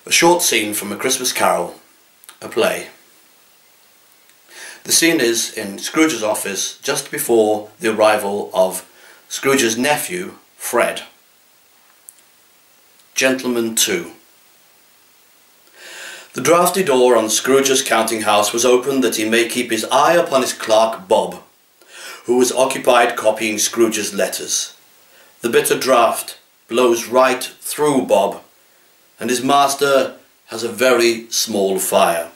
A short scene from A Christmas Carol, a play. The scene is in Scrooge's office just before the arrival of Scrooge's nephew, Fred. Gentleman 2. The draughty door on Scrooge's counting house was opened that he may keep his eye upon his clerk Bob, who was occupied copying Scrooge's letters. The bitter draught blows right through Bob, and his master has a very small fire.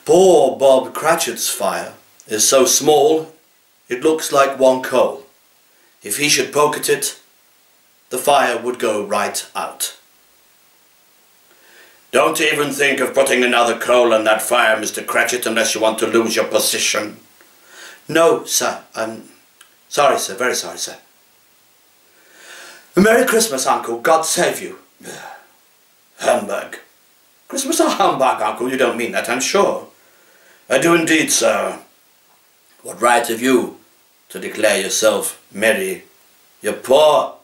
Poor Bob Cratchit's fire is so small it looks like one coal. If he should poke at it, the fire would go right out. "Don't even think of putting another coal on that fire, Mr. Cratchit, unless you want to lose your position." "No, sir. Sorry, sir. Very sorry, sir." "Merry Christmas, Uncle. God save you." "Humbug." "Christmas a humbug, Uncle? You don't mean that, I'm sure." "I do indeed, sir." "What right have you to declare yourself merry? You're poor."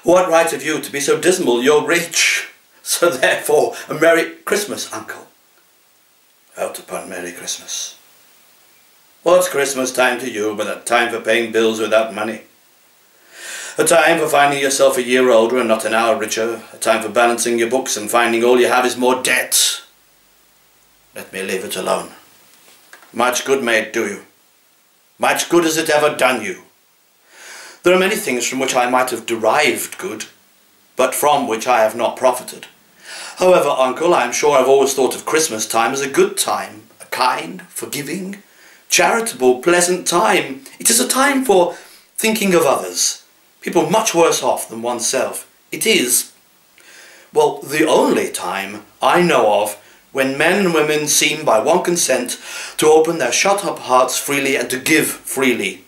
"What right have you to be so dismal? You're rich. So therefore, a Merry Christmas, Uncle." "Out upon Merry Christmas. What's Christmas time to you but a time for paying bills without money? A time for finding yourself a year older and not an hour richer. A time for balancing your books and finding all you have is more debt. Let me leave it alone. Much good may it do you. Much good has it ever done you. There are many things from which I might have derived good, but from which I have not profited. However, Uncle, I am sure I've always thought of Christmas time as a good time, a kind, forgiving, charitable, pleasant time. It is a time for thinking of others, people much worse off than oneself. It is, well, the only time I know of when men and women seem by one consent to open their shut-up hearts freely and to give freely.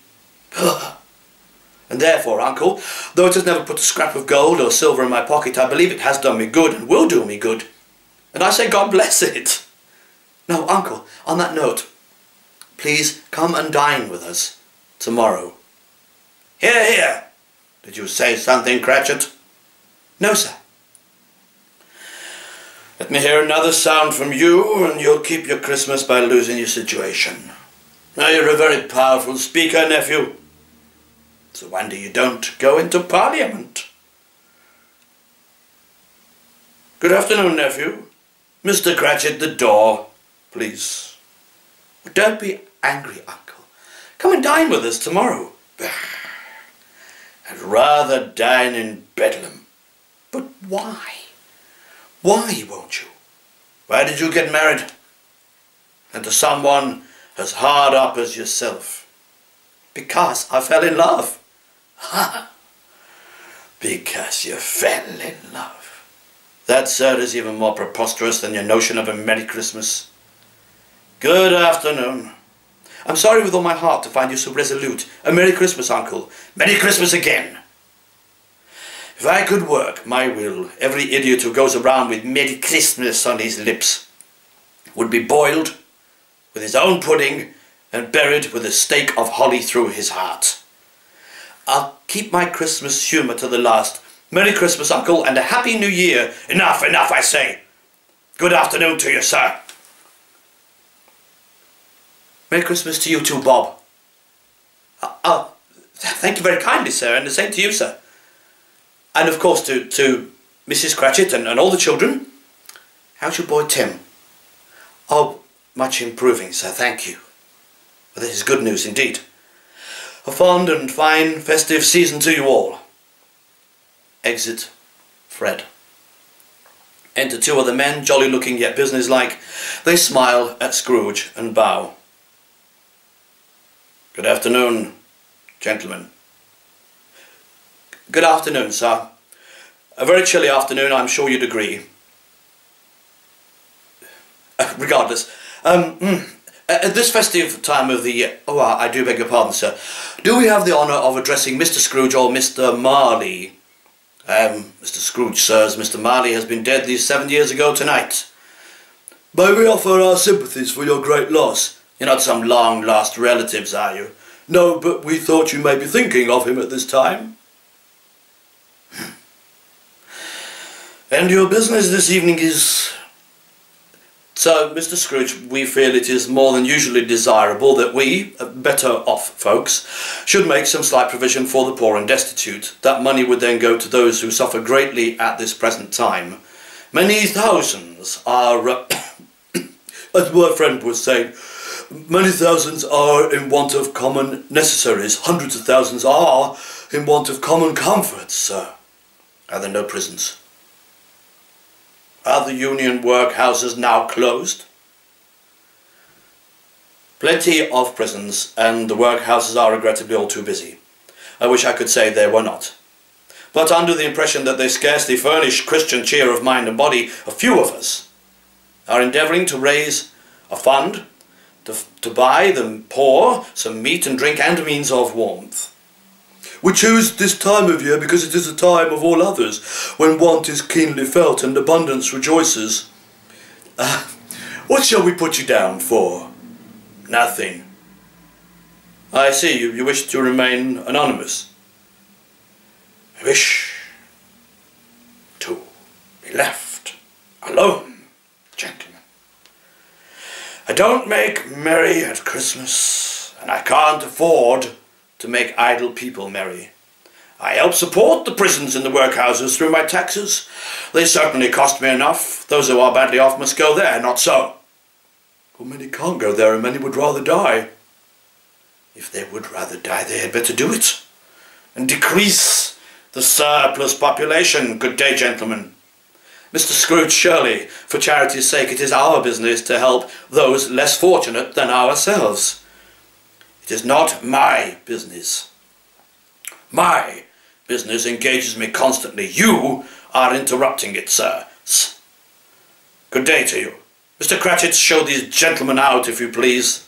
And therefore, Uncle, though it has never put a scrap of gold or silver in my pocket, I believe it has done me good and will do me good. And I say God bless it. Now, Uncle, on that note, please come and dine with us tomorrow." "Hear, hear! Did you say something, Cratchit?" "No, sir." "Let me hear another sound from you, and you'll keep your Christmas by losing your situation. Now, you're a very powerful speaker, nephew. It's a wonder you don't go into Parliament." "Good afternoon, nephew. Mr. Cratchit, the door, please." "Don't be angry, Uncle. Come and dine with us tomorrow." "I'd rather dine in Bedlam." "But why? Why won't you?" "Why did you get married? And to someone as hard up as yourself?" "Because I fell in love." "Because you fell in love. That, sir, is even more preposterous than your notion of a Merry Christmas. Good afternoon." "I'm sorry with all my heart to find you so resolute. A Merry Christmas, Uncle." "Merry Christmas again. If I could work my will, every idiot who goes around with Merry Christmas on his lips would be boiled with his own pudding and buried with a stake of holly through his heart. I'll keep my Christmas humour to the last. Merry Christmas, Uncle, and a Happy New Year." "Enough, enough, I say. Good afternoon to you, sir." "Merry Christmas to you too, Bob." Thank you very kindly, sir, and the same to you, sir. And of course to Mrs. Cratchit and all the children. How's your boy Tim?" "Oh, much improving, sir, thank you." "Well, this is good news indeed. A fond and fine festive season to you all." Exit Fred. Enter two other men, jolly looking yet businesslike. They smile at Scrooge and bow. "Good afternoon, gentlemen." "Good afternoon, sir. A very chilly afternoon, I'm sure you'd agree." Regardless, at this festive time of the year... Oh, I do beg your pardon, sir. Do we have the honour of addressing Mr. Scrooge or Mr. Marley? Mr. Scrooge, sir, as Mr. Marley has been dead these 7 years ago tonight." "May we offer our sympathies for your great loss?" "You're not some long-lost relatives, are you?" "No, but we thought you may be thinking of him at this time." And your business this evening is... So, Mr. Scrooge, we feel it is more than usually desirable that we, better off folks, should make some slight provision for the poor and destitute. That money would then go to those who suffer greatly at this present time. Many thousands are, as my friend was saying, many thousands are in want of common necessaries. Hundreds of thousands are in want of common comforts, sir. Are there no prisons? Are the union workhouses now closed? Plenty of prisons, and the workhouses are regrettably all too busy. I wish I could say they were not. But under the impression that they scarcely furnish Christian cheer of mind and body, a few of us are endeavouring to raise a fund to buy the poor some meat and drink and means of warmth. We choose this time of year because it is a time of all others, when want is keenly felt and abundance rejoices. What shall we put you down for? Nothing. I see, you wish to remain anonymous. I wish to be left alone, gentlemen. I don't make merry at Christmas, and I can't afford to make idle people merry. I help support the prisons and the workhouses through my taxes. They certainly cost me enough. Those who are badly off must go there, not so. Well, many can't go there, and many would rather die. If they would rather die, they had better do it, and decrease the surplus population. Good day, gentlemen. Mr. Scrooge, surely, for charity's sake, it is our business to help those less fortunate than ourselves. It is not my business. My business engages me constantly. You are interrupting it, sir. Good day to you. Mr. Cratchit, show these gentlemen out, if you please.